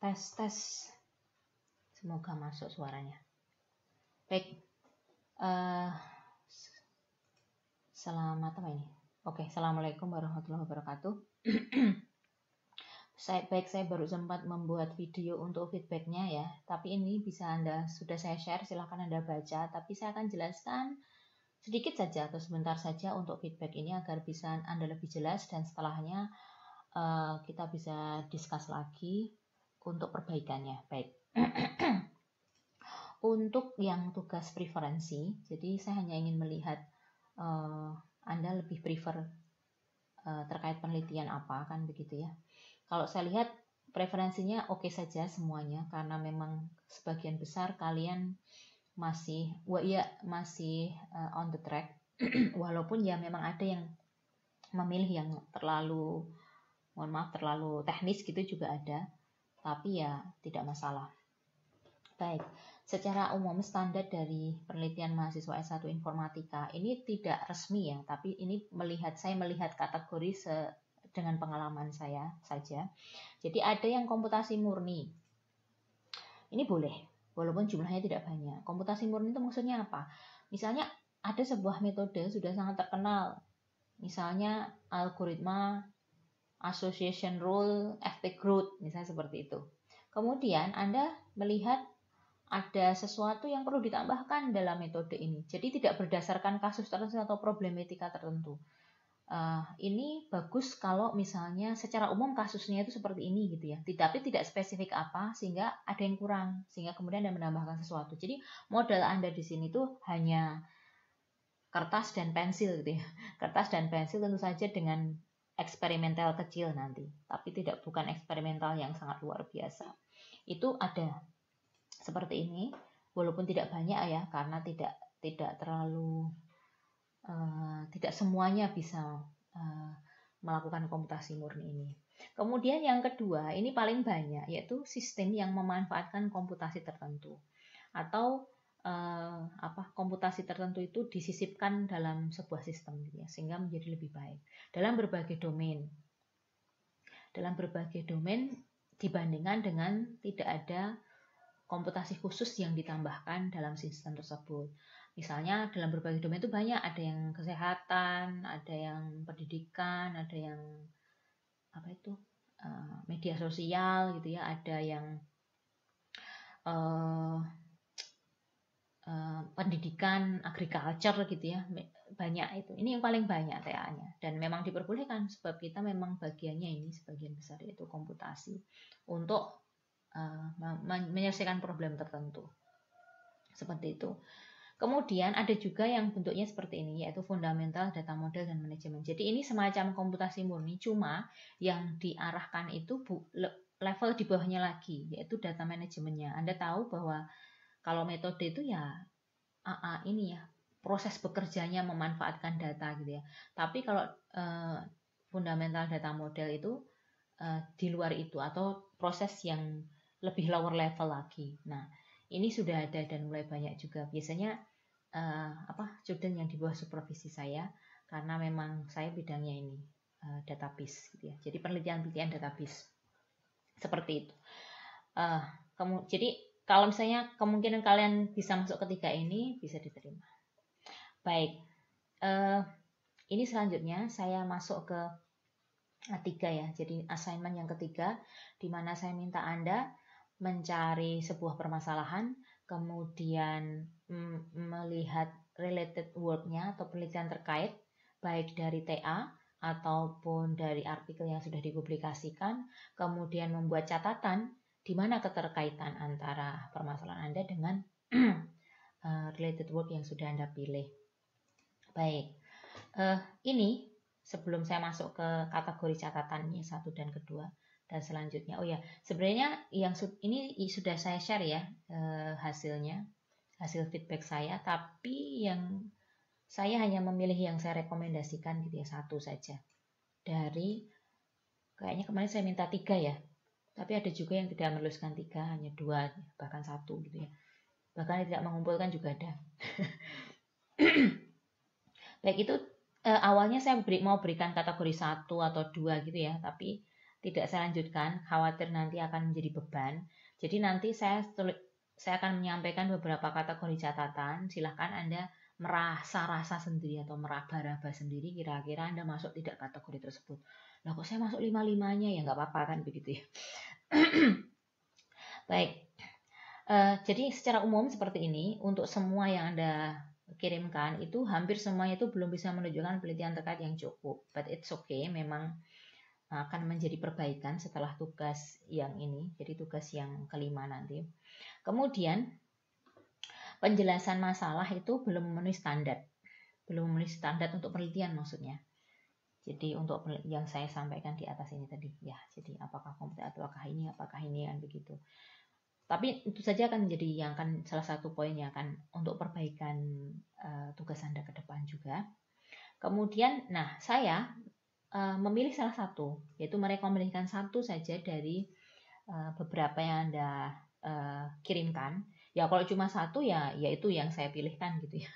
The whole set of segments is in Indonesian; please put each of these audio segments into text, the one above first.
Tes. Semoga masuk suaranya. Baik. Selamat apa ini? Oke, Assalamualaikum warahmatullahi wabarakatuh. Saya baru sempat membuat video untuk feedbacknya ya. Tapi ini bisa sudah saya share, silahkan Anda baca. Tapi saya akan jelaskan sedikit saja atau sebentar saja untuk feedback ini agar bisa Anda lebih jelas, dan setelahnya kita bisa discuss lagi untuk perbaikannya. Baik. Untuk yang tugas preferensi, jadi saya hanya ingin melihat Anda lebih prefer terkait penelitian apa, kan begitu ya. Kalau saya lihat preferensinya oke saja semuanya, karena memang sebagian besar kalian masih on the track. Walaupun ya memang ada yang memilih yang terlalu teknis gitu juga ada, tapi ya tidak masalah. Baik, secara umum standar dari penelitian mahasiswa S1 Informatika ini tidak resmi ya, tapi ini saya melihat kategori dengan pengalaman saya saja. Jadi ada yang komputasi murni. Ini boleh, walaupun jumlahnya tidak banyak. Komputasi murni itu maksudnya apa? Misalnya ada sebuah metode sudah sangat terkenal, misalnya algoritma association rule, FP Groth, misalnya seperti itu. Kemudian Anda melihat ada sesuatu yang perlu ditambahkan dalam metode ini. Jadi tidak berdasarkan kasus tertentu atau problematika tertentu. Ini bagus kalau misalnya secara umum kasusnya itu seperti ini gitu ya. Tapi tidak spesifik apa sehingga ada yang kurang, sehingga kemudian Anda menambahkan sesuatu. Jadi modal Anda di sini tuh hanya kertas dan pensil gitu ya. Kertas dan pensil tentu saja dengan eksperimental kecil nanti, tapi bukan eksperimental yang sangat luar biasa. Itu ada seperti ini, walaupun tidak banyak ya, karena tidak terlalu tidak semuanya bisa melakukan komputasi murni ini. Kemudian yang kedua, ini paling banyak, yaitu sistem yang memanfaatkan komputasi tertentu atau komputasi tertentu itu disisipkan dalam sebuah sistem gitu ya, sehingga menjadi lebih baik dalam berbagai domain. Dalam berbagai domain dibandingkan dengan tidak ada komputasi khusus yang ditambahkan dalam sistem tersebut. Misalnya dalam berbagai domain itu banyak, ada yang kesehatan, ada yang pendidikan, ada yang media sosial gitu ya, ada yang pendidikan, agriculture gitu ya, banyak itu. Ini yang paling banyak TA-nya, dan memang diperbolehkan sebab kita memang bagiannya ini sebagian besar yaitu komputasi untuk menyelesaikan problem tertentu seperti itu. Kemudian ada juga yang bentuknya seperti ini, yaitu fundamental data model dan manajemen. Jadi ini semacam komputasi murni, cuma yang diarahkan itu level di bawahnya lagi, yaitu data manajemennya. Anda tahu bahwa kalau metode itu ya ini ya, proses bekerjanya memanfaatkan data gitu ya. Tapi kalau fundamental data model itu di luar itu, atau proses yang lebih lower level lagi. Nah, ini sudah ada dan mulai banyak juga. Biasanya student yang di bawah supervisi saya, karena memang saya bidangnya ini database gitu ya. Jadi penelitian database seperti itu. Jadi kalau misalnya kemungkinan kalian bisa masuk ketiga ini bisa diterima. Baik, ini selanjutnya saya masuk ke ketiga ya. Jadi assignment yang ketiga, di mana saya minta Anda mencari sebuah permasalahan, kemudian melihat related work-nya atau penelitian terkait, baik dari TA ataupun dari artikel yang sudah dipublikasikan, kemudian membuat catatan di mana keterkaitan antara permasalahan Anda dengan related work yang sudah Anda pilih. Baik, ini sebelum saya masuk ke kategori catatannya satu dan kedua dan selanjutnya. Oh ya, sebenarnya yang ini sudah saya share ya hasil feedback saya, tapi yang saya hanya memilih yang saya rekomendasikan gitu ya, satu saja. Dari kayaknya kemarin saya minta 3 ya. Tapi ada juga yang tidak menuliskan 3, hanya 2, bahkan 1 gitu ya. Bahkan tidak mengumpulkan juga ada. Baik, itu awalnya saya mau berikan kategori 1 atau 2 gitu ya, tapi tidak saya lanjutkan, khawatir nanti akan menjadi beban. Jadi nanti saya akan menyampaikan beberapa kategori catatan. Silahkan Anda merasa-rasa sendiri atau meraba-raba sendiri kira-kira Anda masuk tidak kategori tersebut. Lah kok saya masuk 5-5-nya ya, nggak apa-apa kan begitu ya. Baik, jadi secara umum seperti ini. Untuk semua yang Anda kirimkan itu hampir semuanya itu belum bisa menunjukkan penelitian terkait yang cukup. But it's okay, memang akan menjadi perbaikan setelah tugas yang ini, jadi tugas yang kelima nanti. Kemudian penjelasan masalah itu belum memenuhi standar untuk penelitian maksudnya. Jadi untuk yang saya sampaikan di atas ini tadi ya, jadi apakah kompeten, apakah ini kan begitu. Tapi itu saja akan menjadi yang kan salah satu poinnya kan untuk perbaikan tugas Anda ke depan juga. Kemudian, nah saya memilih salah satu, yaitu merekomendasikan satu saja dari beberapa yang Anda kirimkan. Ya kalau cuma satu ya itu yang saya pilihkan gitu ya.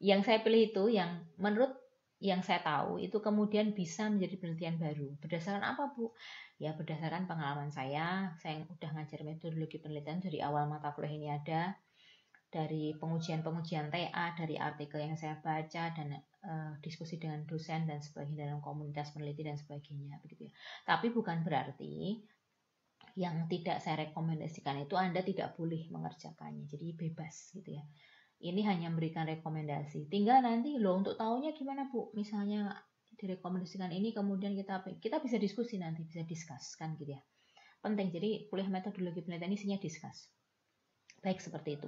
Yang saya pilih itu yang menurut yang saya tahu itu kemudian bisa menjadi penelitian baru. Berdasarkan apa, Bu? Ya berdasarkan pengalaman saya udah ngajar metodologi penelitian dari awal mata kuliah ini ada, dari pengujian-pengujian TA, dari artikel yang saya baca dan diskusi dengan dosen dan sebagainya dalam komunitas peneliti dan sebagainya begitu ya. Tapi bukan berarti yang tidak saya rekomendasikan itu Anda tidak boleh mengerjakannya. Jadi bebas gitu ya. Ini hanya memberikan rekomendasi. Tinggal nanti loh untuk tahunya gimana, Bu? Misalnya direkomendasikan ini kemudian kita bisa diskusi nanti, bisa discuss kan gitu ya. Penting. Jadi kuliah metodologi penelitian isinya discuss. Baik, seperti itu.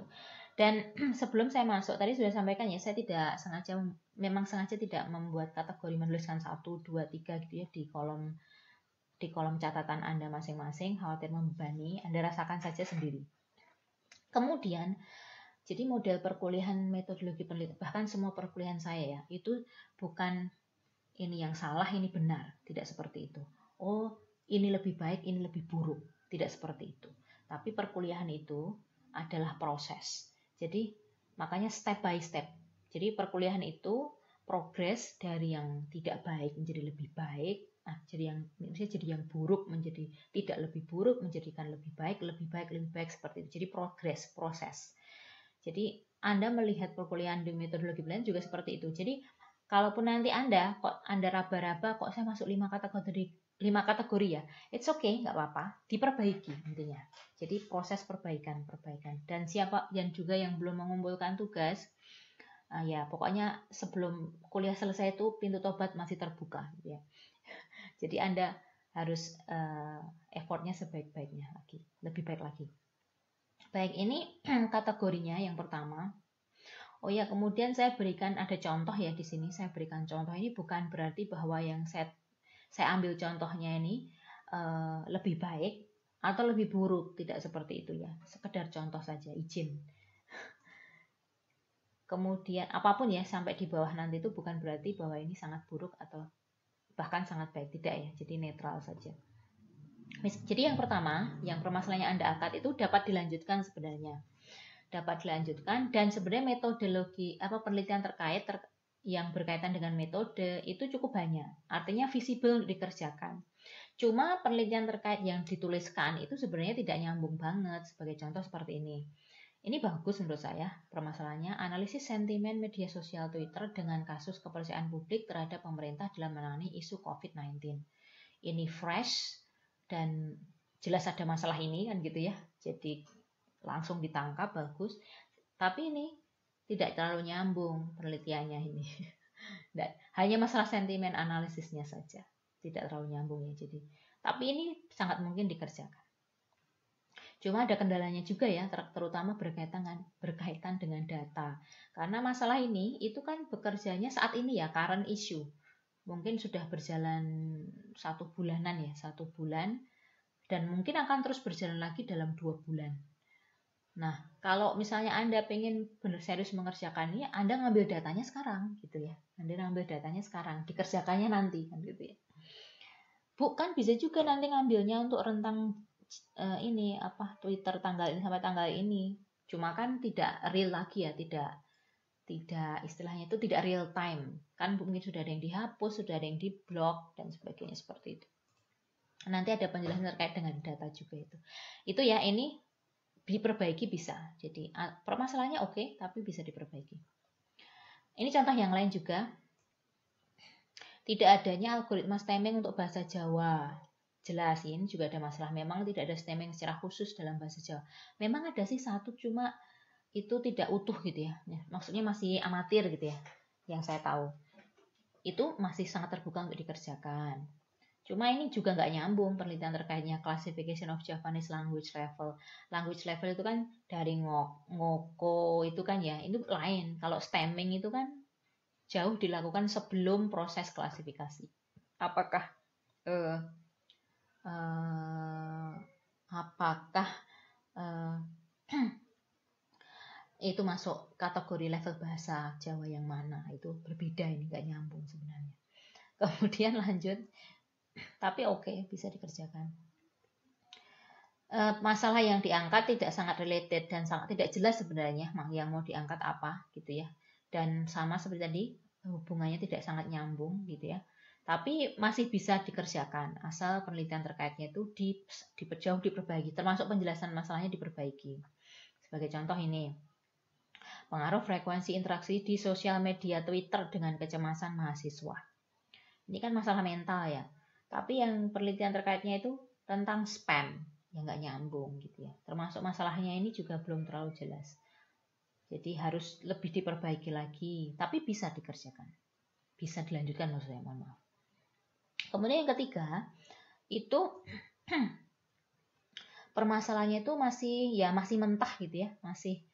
Dan sebelum saya masuk, tadi sudah sampaikan ya, saya memang sengaja tidak membuat kategori menuliskan 1, 2, 3 gitu ya di kolom catatan Anda masing-masing, khawatir membebani, Anda rasakan saja sendiri. Kemudian, jadi model perkuliahan metodologi penelitian, bahkan semua perkuliahan saya ya, itu bukan ini yang salah, ini benar, tidak seperti itu. Oh, ini lebih baik, ini lebih buruk, tidak seperti itu. Tapi perkuliahan itu adalah proses. Jadi makanya step by step. Jadi perkuliahan itu progres dari yang tidak baik menjadi lebih baik. Nah, jadi yang buruk menjadi tidak lebih buruk, menjadikan lebih baik seperti itu. Jadi progres, proses. Jadi Anda melihat perkuliahan di metodologi penelitian juga seperti itu. Jadi kalaupun nanti Anda raba-raba kok saya masuk 5 kategori ya, it's okay, nggak apa-apa, diperbaiki intinya. Jadi proses perbaikan. Dan siapa yang juga yang belum mengumpulkan tugas, ya pokoknya sebelum kuliah selesai itu pintu tobat masih terbuka, gitu ya. Jadi Anda harus effortnya sebaik-baiknya lagi, lebih baik lagi. Baik, ini kategorinya yang pertama. Oh ya, kemudian saya berikan ada contoh ya di sini. Saya berikan contoh ini bukan berarti bahwa yang saya ambil contohnya ini lebih baik atau lebih buruk, tidak seperti itu ya. Sekedar contoh saja, izin. Kemudian apapun ya sampai di bawah nanti itu bukan berarti bahwa ini sangat buruk atau bahkan sangat baik, tidak ya. Jadi netral saja. Jadi yang pertama, yang permasalahannya Anda angkat itu dapat dilanjutkan sebenarnya. Dapat dilanjutkan dan sebenarnya metodologi penelitian terkait yang berkaitan dengan metode itu cukup banyak. Artinya visible dikerjakan. Cuma penelitian terkait yang dituliskan itu sebenarnya tidak nyambung banget. Sebagai contoh seperti ini. Ini bagus menurut saya permasalahannya. Analisis sentimen media sosial Twitter dengan kasus kepercayaan publik terhadap pemerintah dalam menangani isu COVID-19. Ini fresh dan jelas ada masalah ini kan gitu ya. Jadi langsung ditangkap, bagus. Tapi ini tidak terlalu nyambung penelitiannya ini. Hanya masalah sentimen analisisnya saja. Tidak terlalu nyambung ya. Jadi, tapi ini sangat mungkin dikerjakan. Cuma ada kendalanya juga ya, terutama berkaitan dengan data. Karena masalah ini itu kan bekerjanya saat ini ya, current issue. Mungkin sudah berjalan 1 bulanan ya, 1 bulan. Dan mungkin akan terus berjalan lagi dalam 2 bulan. Nah, kalau misalnya Anda pengen benar serius mengerjakan ini, Anda ngambil datanya sekarang gitu ya. Anda ngambil datanya sekarang, dikerjakannya nanti kan gitu ya. Bukan bisa juga nanti ngambilnya untuk rentang Twitter tanggal ini sampai tanggal ini. Cuma kan tidak real lagi ya, tidak istilahnya itu tidak real time. Kan mungkin sudah ada yang dihapus, sudah ada yang diblok dan sebagainya seperti itu. Nanti ada penjelasan terkait dengan data juga itu. Itu ya, ini diperbaiki bisa. Jadi permasalahannya oke, tapi bisa diperbaiki. Ini contoh yang lain juga. Tidak adanya algoritma stemming untuk bahasa Jawa. Jelas, ini juga ada masalah. Memang tidak ada stemming secara khusus dalam bahasa Jawa. Memang ada sih satu, cuma itu tidak utuh gitu ya. Maksudnya masih amatir gitu ya. Yang saya tahu. Itu masih sangat terbuka untuk dikerjakan. Cuma ini juga nggak nyambung penelitian terkaitnya classification of Japanese language level. Language level itu kan dari ngoko itu kan ya, itu lain. Kalau stemming itu kan jauh dilakukan sebelum proses klasifikasi. Apakah uh, uh, apakah uh, itu masuk kategori level bahasa Jawa yang mana? Itu berbeda, ini nggak nyambung sebenarnya. Kemudian lanjut, tapi oke, bisa dikerjakan. Masalah yang diangkat tidak sangat related dan sangat tidak jelas sebenarnya yang mau diangkat apa gitu ya. Dan sama seperti tadi, hubungannya tidak sangat nyambung gitu ya. Tapi masih bisa dikerjakan asal penelitian terkaitnya itu jauh diperbaiki, termasuk penjelasan masalahnya diperbaiki. Sebagai contoh ini, pengaruh frekuensi interaksi di sosial media Twitter dengan kecemasan mahasiswa. Ini kan masalah mental ya. Tapi yang penelitian terkaitnya itu tentang spam, yang nggak nyambung gitu ya. Termasuk masalahnya ini juga belum terlalu jelas. Jadi harus lebih diperbaiki lagi, tapi bisa dikerjakan. Bisa dilanjutkan maksudnya, mohon maaf. Kemudian yang ketiga, itu permasalahannya itu masih mentah gitu ya, masih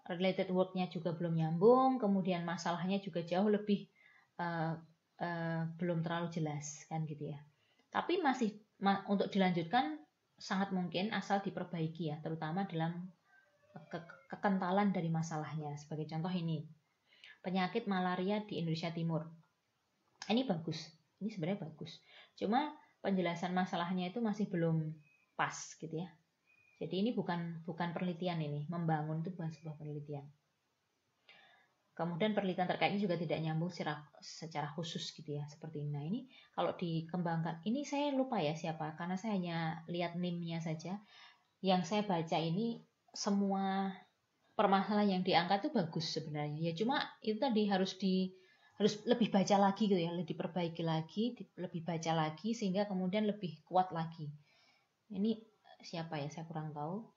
related word-nya juga belum nyambung, kemudian masalahnya juga jauh lebih belum terlalu jelas kan gitu ya. Tapi masih untuk dilanjutkan sangat mungkin asal diperbaiki ya, terutama dalam kekentalan dari masalahnya. Sebagai contoh ini, penyakit malaria di Indonesia Timur. Ini bagus, ini sebenarnya bagus. Cuma penjelasan masalahnya itu masih belum pas gitu ya. Jadi ini bukan penelitian, ini membangun itu bukan sebuah penelitian. Kemudian penelitian terkaitnya juga tidak nyambung secara khusus gitu ya, seperti ini. Nah ini kalau dikembangkan, ini saya lupa ya siapa, karena saya hanya lihat NIM-nya saja. Yang saya baca ini semua permasalahan yang diangkat itu bagus sebenarnya. Ya cuma itu tadi harus lebih baca lagi gitu ya, lebih diperbaiki lagi, lebih baca lagi sehingga kemudian lebih kuat lagi. Ini siapa ya, saya kurang tahu.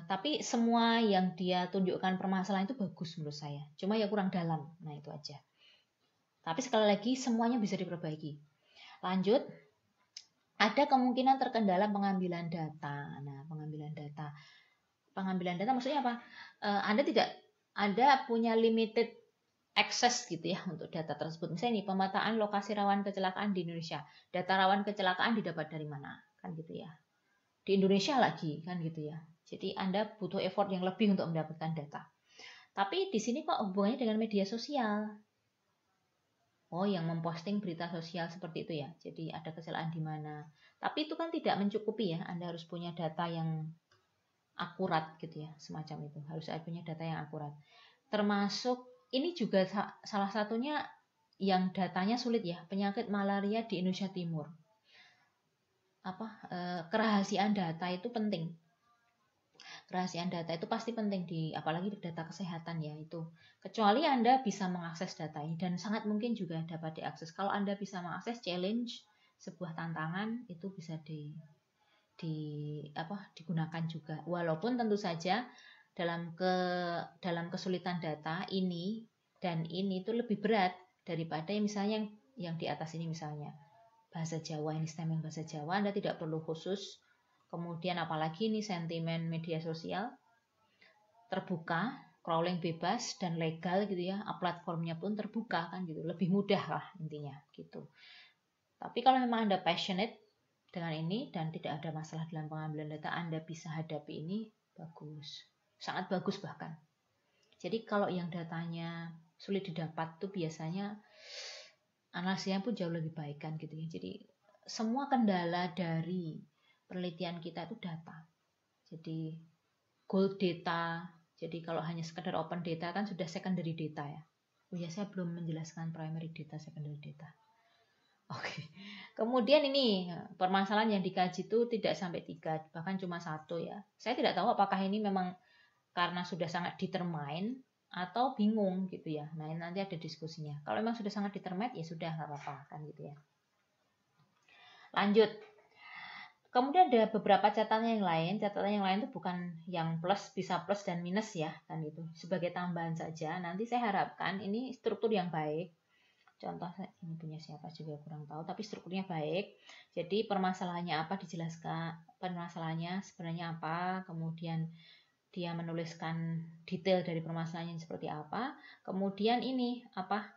Tapi semua yang dia tunjukkan permasalahan itu bagus menurut saya. Cuma ya kurang dalam. Nah itu aja. Tapi sekali lagi semuanya bisa diperbaiki. Lanjut. Ada kemungkinan terkendala pengambilan data. Nah pengambilan data. Pengambilan data maksudnya apa? Anda punya limited access gitu ya untuk data tersebut. Misalnya ini pemetaan lokasi rawan kecelakaan di Indonesia. Data rawan kecelakaan didapat dari mana? Kan gitu ya. Di Indonesia lagi kan gitu ya. Jadi Anda butuh effort yang lebih untuk mendapatkan data. Tapi di sini kok hubungannya dengan media sosial? Oh, yang memposting berita sosial seperti itu ya. Jadi ada kecelakaan di mana. Tapi itu kan tidak mencukupi ya. Anda harus punya data yang akurat gitu ya. Semacam itu. Harus punya data yang akurat. Termasuk ini juga salah satunya yang datanya sulit ya. Penyakit malaria di Indonesia Timur. Kerahasiaan data itu penting. Kerahasiaan data itu pasti penting apalagi di data kesehatan ya itu. Kecuali Anda bisa mengakses data ini dan sangat mungkin juga dapat diakses. Kalau Anda bisa mengakses, challenge sebuah tantangan itu bisa digunakan juga. Walaupun tentu saja dalam kesulitan data ini dan ini itu lebih berat daripada misalnya yang di atas ini, misalnya bahasa Jawa, ini stemming bahasa Jawa, Anda tidak perlu khusus. Kemudian apalagi ini sentimen media sosial terbuka, crawling bebas dan legal gitu ya, platformnya pun terbuka kan gitu, lebih mudah lah intinya gitu. Tapi kalau memang Anda passionate dengan ini dan tidak ada masalah dalam pengambilan data, Anda bisa hadapi ini, bagus, sangat bagus bahkan. Jadi kalau yang datanya sulit didapat tuh biasanya analisisnya pun jauh lebih baik kan gitu ya. Jadi semua kendala dari penelitian kita itu data. Jadi gold data. Jadi kalau hanya sekedar open data kan sudah secondary data ya. Oh ya, saya belum menjelaskan primary data, secondary data. Oke. Kemudian ini permasalahan yang dikaji itu tidak sampai 3, bahkan cuma 1 ya. Saya tidak tahu apakah ini memang karena sudah sangat determine atau bingung gitu ya. Nah, ini nanti ada diskusinya. Kalau memang sudah sangat determine ya sudah nggak apa-apa kan gitu ya. Lanjut. Kemudian ada beberapa catatan yang lain. Catatan yang lain itu bukan yang plus, bisa plus dan minus ya kan gitu. Sebagai tambahan saja. Nanti saya harapkan ini struktur yang baik. Contoh ini punya siapa juga kurang tahu, tapi strukturnya baik. Jadi permasalahannya apa dijelaskan, permasalahannya sebenarnya apa, kemudian dia menuliskan detail dari permasalahannya seperti apa, kemudian ini apa,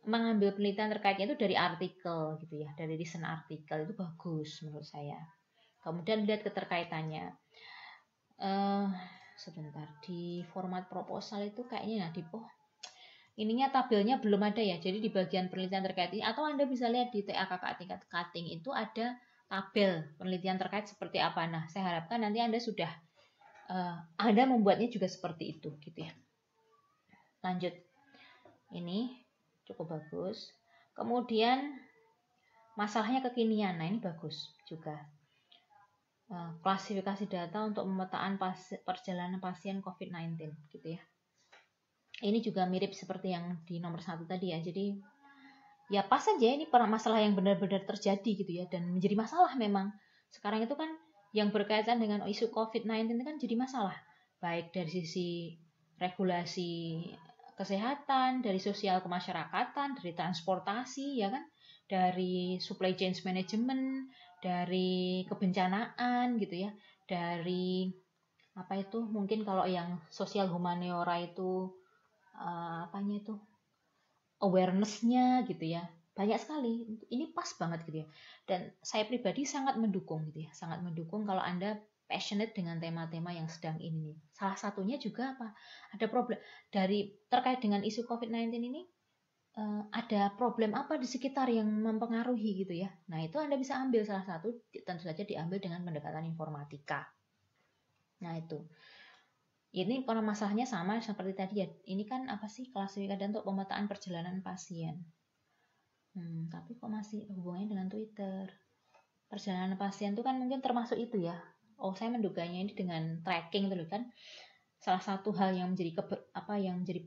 mengambil penelitian terkaitnya itu dari artikel gitu ya, dari recent artikel itu bagus menurut saya. Kemudian lihat keterkaitannya. Sebentar, di format proposal itu kayaknya ininya tabelnya belum ada ya, jadi di bagian penelitian terkait ini, atau Anda bisa lihat di TAKK tingkat cutting itu ada tabel penelitian terkait seperti apa. Nah, saya harapkan nanti Anda sudah Anda membuatnya juga seperti itu gitu ya. Lanjut, ini cukup bagus. Kemudian masalahnya kekinian, nah ini bagus juga. Klasifikasi data untuk pemetaan perjalanan pasien COVID-19 gitu ya. Ini juga mirip seperti yang di nomor 1 tadi ya. Jadi ya pas saja ini masalah yang benar-benar terjadi gitu ya, dan menjadi masalah memang. Sekarang itu kan yang berkaitan dengan isu COVID-19 itu kan jadi masalah. Baik dari sisi regulasi kesehatan, dari sosial kemasyarakatan, dari transportasi ya kan, dari supply chain management, dari kebencanaan gitu ya, dari apa itu mungkin kalau yang sosial humaniora itu apanya itu awareness-nya gitu ya, banyak sekali. Ini pas banget gitu ya, dan saya pribadi sangat mendukung gitu ya, sangat mendukung kalau Anda passionate dengan tema-tema yang sedang ini. Salah satunya juga apa, ada problem dari terkait dengan isu COVID-19 ini, ada problem apa di sekitar yang mempengaruhi gitu ya. Nah itu Anda bisa ambil salah satu, tentu saja diambil dengan pendekatan informatika. Nah itu ini masalahnya sama seperti tadi ya. Ini kan apa sih, klasifikasi untuk pemetaan perjalanan pasien. Tapi kok masih hubungannya dengan Twitter? Perjalanan pasien itu kan mungkin termasuk itu ya. Oh, saya menduganya ini dengan tracking itu kan. Salah satu hal yang menjadi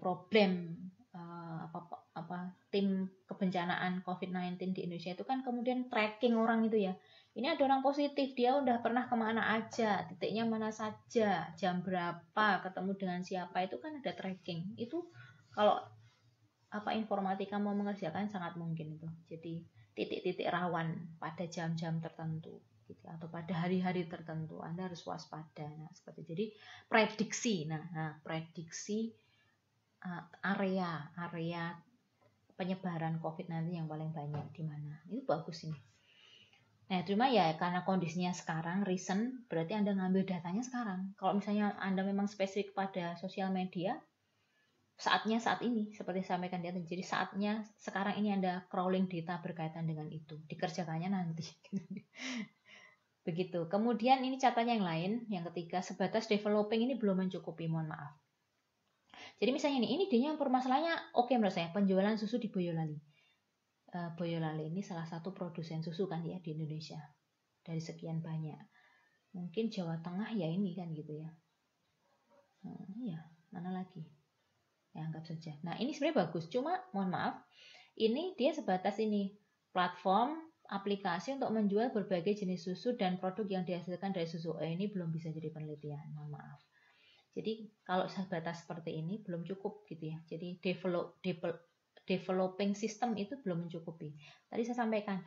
problem tim kebencanaan COVID-19 di Indonesia itu kan kemudian tracking orang itu ya. Ini ada orang positif, dia udah pernah kemana aja, titiknya mana saja, jam berapa, ketemu dengan siapa, itu kan ada tracking. Itu kalau informatika mau mengerjakan sangat mungkin itu. Jadi titik-titik rawan pada jam-jam tertentu gitu, atau pada hari-hari tertentu Anda harus waspada. Nah, seperti jadi prediksi. Prediksi area penyebaran COVID-19 yang paling banyak di mana. Itu bagus ini. Nah, cuma ya karena kondisinya sekarang recent, berarti Anda ngambil datanya sekarang. Kalau misalnya Anda memang spesifik pada sosial media, saatnya saat ini, seperti saya sampaikan di atas. Jadi saatnya sekarang ini Anda crawling data berkaitan dengan itu. Dikerjakannya nanti. Begitu. Kemudian ini catatan yang lain, yang ketiga, sebatas developing ini belum mencukupi, mohon maaf. Jadi misalnya ini dia permasalahannya oke menurut saya, penjualan susu di Boyolali. Boyolali ini salah satu produsen susu kan ya di Indonesia, dari sekian banyak. Mungkin Jawa Tengah ya ini kan gitu ya. Iya, mana lagi? Ya anggap saja. Nah ini sebenarnya bagus, cuma mohon maaf, ini dia sebatas ini platform aplikasi untuk menjual berbagai jenis susu dan produk yang dihasilkan dari susu. Ini belum bisa jadi penelitian, mohon maaf. Jadi kalau sebatas seperti ini belum cukup gitu ya. Jadi developing system itu belum mencukupi. Tadi saya sampaikan,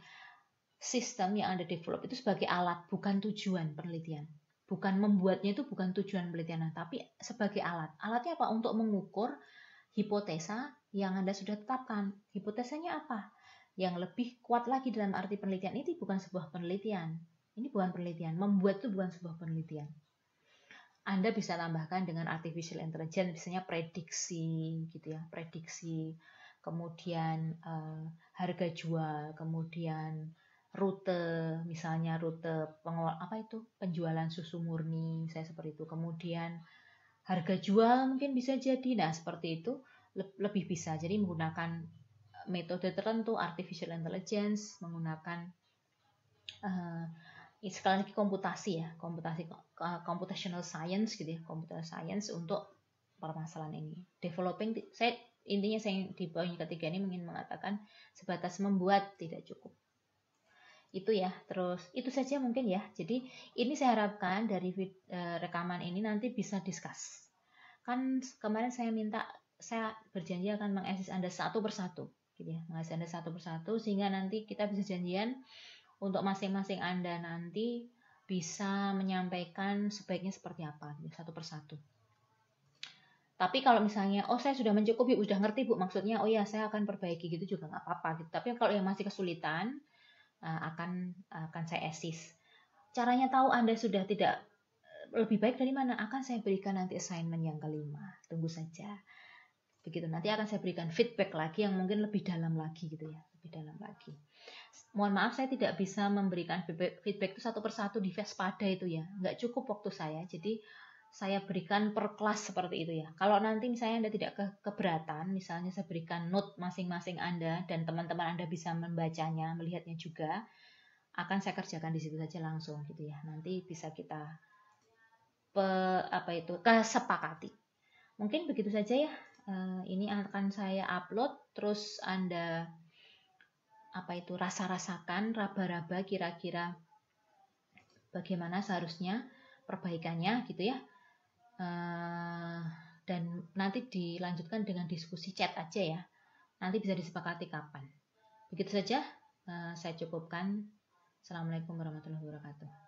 sistem yang Anda develop itu sebagai alat, bukan tujuan penelitian. Bukan membuatnya itu bukan tujuan penelitian, tapi sebagai alat. Alatnya apa? Untuk mengukur hipotesa yang Anda sudah tetapkan. Hipotesanya apa? Yang lebih kuat lagi dalam arti penelitian ini bukan sebuah penelitian. Ini bukan penelitian. Membuat itu bukan sebuah penelitian. Anda bisa tambahkan dengan artificial intelligence, misalnya prediksi gitu ya, prediksi, kemudian harga jual, kemudian rute, misalnya rute penjualan susu murni, misalnya seperti itu. Kemudian harga jual mungkin bisa jadi, nah seperti itu lebih bisa. Jadi menggunakan metode tertentu, artificial intelligence, menggunakan sekali lagi computational science gitu ya, computer science untuk permasalahan ini. Developing, intinya saya di poin ketiga ini ingin mengatakan sebatas membuat tidak cukup. Itu ya, terus itu saja mungkin ya. Jadi ini saya harapkan dari rekaman ini nanti bisa discuss. Kan kemarin saya berjanji akan mengakses Anda satu persatu, gitu ya, mengakses Anda satu persatu sehingga nanti kita bisa janjian untuk masing-masing Anda nanti bisa menyampaikan sebaiknya seperti apa, gitu, satu persatu. Tapi kalau misalnya, saya sudah mencukupi, sudah ngerti Bu maksudnya, ya saya akan perbaiki gitu juga nggak apa-apa gitu. Tapi kalau yang masih kesulitan, akan saya assist. Caranya tahu Anda sudah tidak lebih baik dari mana, akan saya berikan nanti assignment yang kelima. Tunggu saja. Begitu, nanti akan saya berikan feedback lagi yang mungkin lebih dalam lagi gitu ya, lebih dalam lagi. Mohon maaf saya tidak bisa memberikan feedback itu satu persatu di Vespada itu ya, nggak cukup waktu saya, jadi saya berikan per kelas seperti itu ya. Kalau nanti misalnya Anda tidak keberatan, misalnya saya berikan note masing-masing Anda dan teman-teman Anda bisa membacanya, melihatnya juga, akan saya kerjakan di situ saja langsung gitu ya. Nanti bisa kita kesepakati. Mungkin begitu saja ya. Ini akan saya upload, terus Anda rasa-rasakan, raba-raba kira-kira bagaimana seharusnya perbaikannya gitu ya. Dan nanti dilanjutkan dengan diskusi chat aja ya. Nanti bisa disepakati kapan. Begitu saja, saya cukupkan. Assalamualaikum warahmatullahi wabarakatuh.